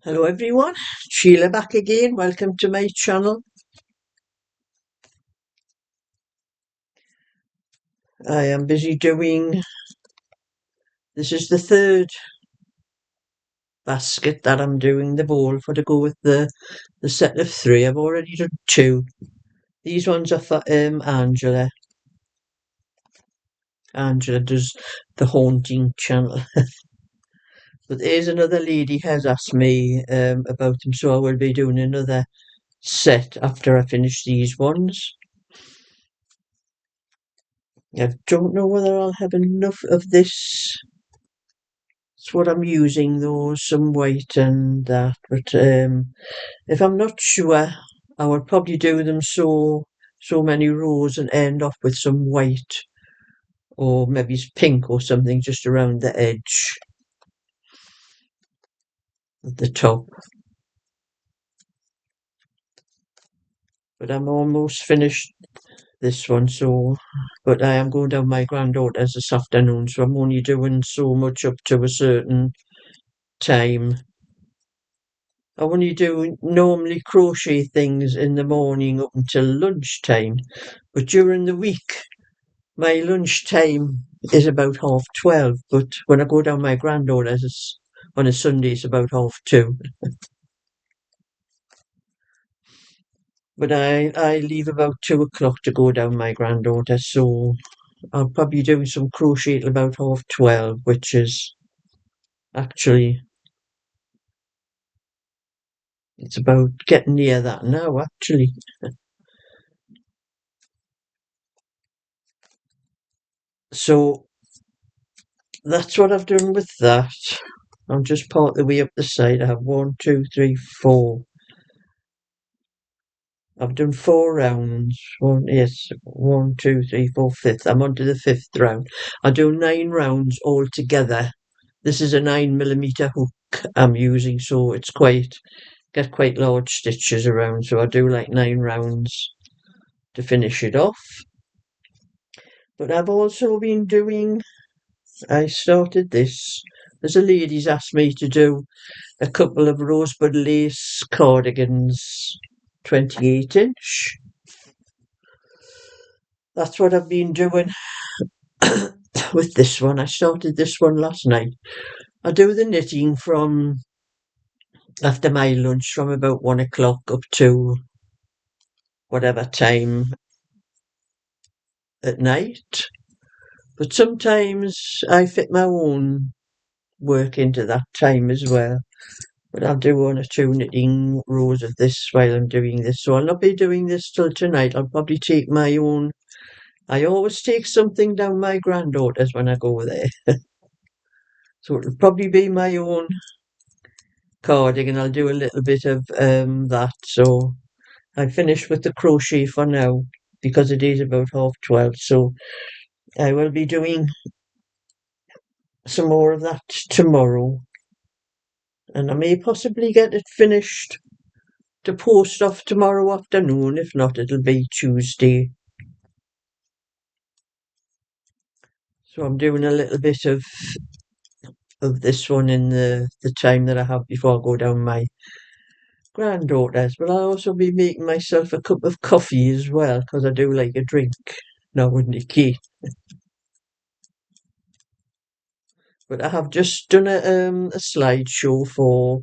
Hello everyone, Sheila back again. Welcome to my channel. I am busy doing, this is the third basket that I'm doing, the bowl for to go with the set of three. I've already done two. These ones are for Angela. Angela does the haunting channel. But there's another lady has asked me about them, so I will be doing another set after I finish these ones. I don't know whether I'll have enough of this. It's what I'm using though, some white and that, but if I'm not sure, I will probably do them so many rows and end off with some white or maybe pink or something just around the edge at the top. But I'm almost finished this one, but I am going down my granddaughter's this afternoon, so I'm only doing so much up to a certain time. I only do normally crochet things in the morning up until lunchtime, but during the week my lunchtime is about 12:30. But when I go down my granddaughter's on a Sunday, it's about 2:30. But I leave about 2 o'clock to go down my granddaughter, so I'll probably do some crochet till about 12:30, which is actually it's about getting near that now actually. So that's what I've done with that. I'm just part of the way up the side. I have 1, 2, 3, 4. I've done 4 rounds. Yes, 1, 2, 3, 4, fifth. I'm on to the fifth round. I do 9 rounds altogether. This is a 9mm hook I'm using, so it's get quite large stitches around. So I do like 9 rounds to finish it off. But I've also been doing, I started this. There's a lady's asked me to do a couple of rosebud lace cardigans, 28-inch. That's what I've been doing with this one. I started this one last night. I do the knitting from after my lunch from about 1 o'clock up to whatever time at night. But sometimes I fit my own work into that time as well. But I'll do 1 or 2 knitting rows of this while I'm doing this. So I'll not be doing this till tonight. I'll probably take my own. I always take something down my granddaughter's when I go there. So it'll probably be my own cardigan. I'll do a little bit of that. So I finished with the crochet for now because it is about 12:30. So I will be doing some more of that tomorrow. And I may possibly get it finished to post off tomorrow afternoon. If not, it'll be Tuesday. So I'm doing a little bit of this one in the time that I have before I go down my granddaughter's. But I'll also be making myself a cup of coffee as well, because I do like a drink now and again. But I have just done a slideshow for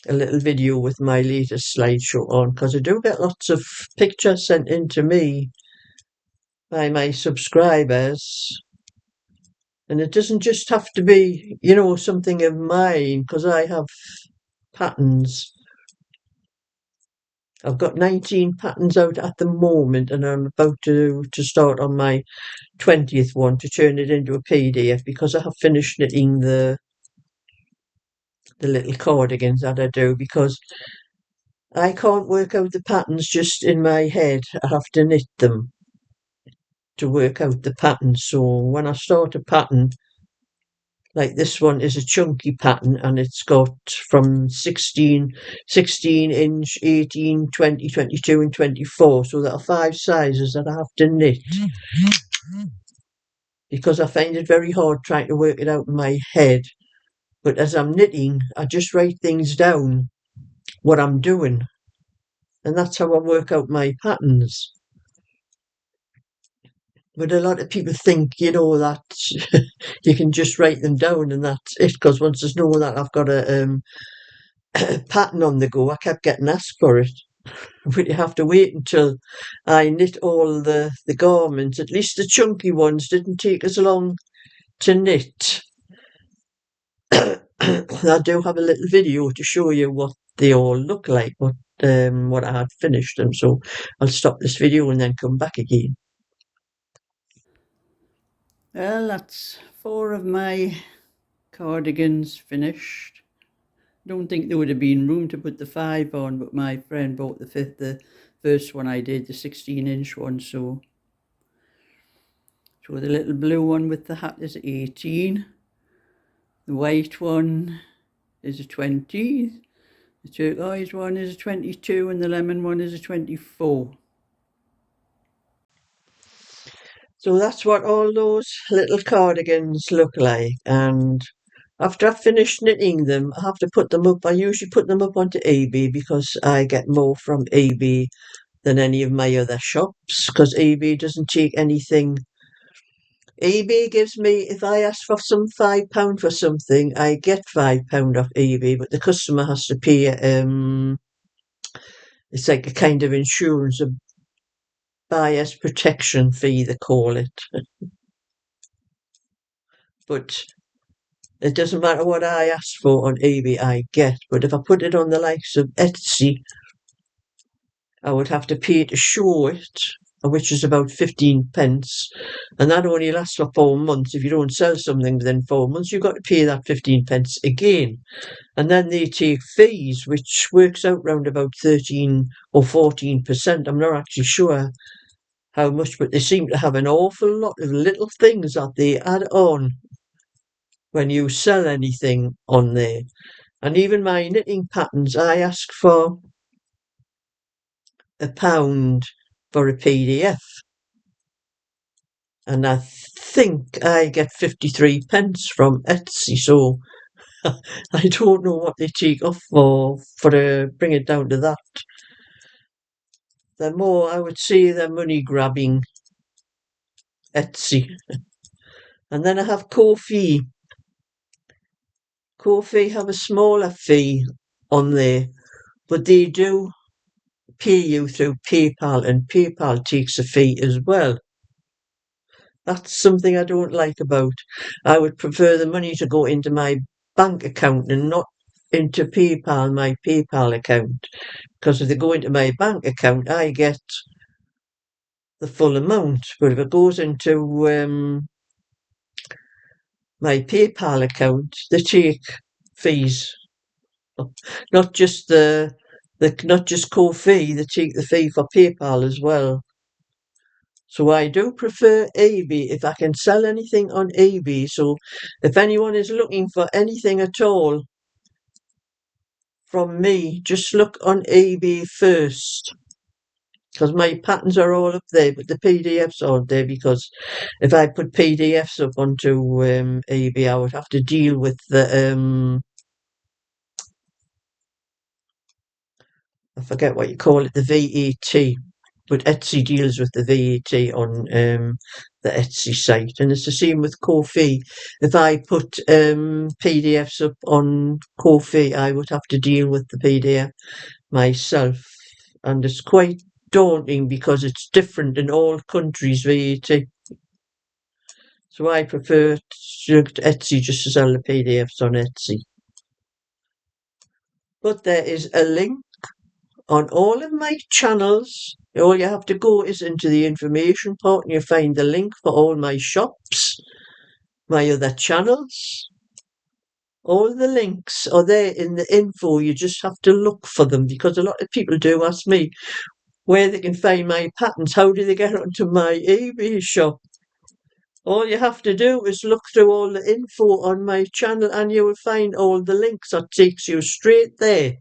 a little video with my latest slideshow on, because I do get lots of pictures sent in to me by my subscribers. And it doesn't just have to be, something of mine, because I have patterns. I've got 19 patterns out at the moment, and I'm about to start on my 20th one to turn it into a PDF, because I have finished knitting the little cardigans that I do, because I can't work out the patterns just in my head. I have to knit them to work out the pattern. So when I start a pattern, like this one is a chunky pattern, and it's got from 16 inch, 18, 20, 22 and 24. So there are 5 sizes that I have to knit, because I find it very hard trying to work it out in my head. But as I'm knitting, I just write things down, what I'm doing, and that's how I work out my patterns. But a lot of people think, that you can just write them down and that's it. Because once there's no that I've got a pattern on the go, I kept getting asked for it. But you have to wait until I knit all the garments. At least the chunky ones didn't take as long to knit. I do have a little video to show you what they all look like, what I had finished them. So I'll stop this video and then come back again. Well, that's 4 of my cardigans finished. Don't think there would have been room to put the 5 on, but my friend bought the first one I did, the 16-inch one, so the little blue one with the hat is 18. The white one is a 20. The turquoise one is a 22, and the lemon one is a 24. So that's what all those little cardigans look like. And after I've finished knitting them, I have to put them up. I usually put them up onto eBay because I get more from eBay than any of my other shops because eBay doesn't take anything. eBay gives me, if I ask for some £5 for something, I get £5 off eBay, but the customer has to pay, it's like a kind of insurance, a buyer's protection fee, they call it. But it doesn't matter what I ask for on eBay, I get. But if I put it on the likes of Etsy, I would have to pay to show it, which is about 15 pence. And that only lasts for 4 months. If you don't sell something within 4 months, you've got to pay that 15 pence again. And then they take fees, which works out round about 13 or 14%. I'm not actually sure how much, but they seem to have an awful lot of little things that they add on when you sell anything on there. And even my knitting patterns, I ask for £1 for a PDF. And I think I get 53 pence from Etsy. So I don't know what they take off for to bring it down to that. They're more, I would say, they're money grabbing Etsy. And then I have Ko-fi. Ko-fi have a smaller fee on there, but they do pay you through PayPal, and PayPal takes a fee as well. That's something I don't like about. I would prefer the money to go into my bank account and not into PayPal, my PayPal account. Because if they go into my bank account, I get the full amount. But if it goes into my PayPal account, they take fees. Not just not just Ko-fi, they take the fee for PayPal as well. So I do prefer eBay if I can sell anything on eBay. So if anyone is looking for anything at all from me, just look on eBay first. Because my patterns are all up there, but the PDFs aren't there because if I put PDFs up onto eBay, I would have to deal with I forget what you call it, the VAT. But Etsy deals with the VAT on the Etsy site, and it's the same with Ko-fi. If I put PDFs up on Ko-fi, I would have to deal with the PDF myself, and it's quite daunting because it's different in all countries, VAT. So I prefer Etsy just to sell the PDFs on Etsy. But there is a link on all of my channels. All you have to go is into the information part and you find the link for all my shops, my other channels. All the links are there in the info. You just have to look for them because a lot of people do ask me where they can find my patterns. How do they get onto my eBay shop? All you have to do is look through all the info on my channel and you will find all the links. That takes you straight there.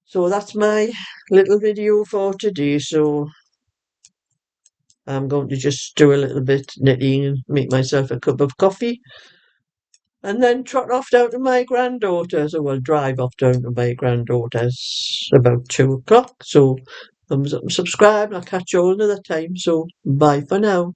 So that's my little video for today. So I'm going to just do a little bit knitting and make myself a cup of coffee and then trot off down to my granddaughter's, or well, drive off down to my granddaughter's about 2 o'clock. So thumbs up and subscribe, and I'll catch you all another time. So bye for now.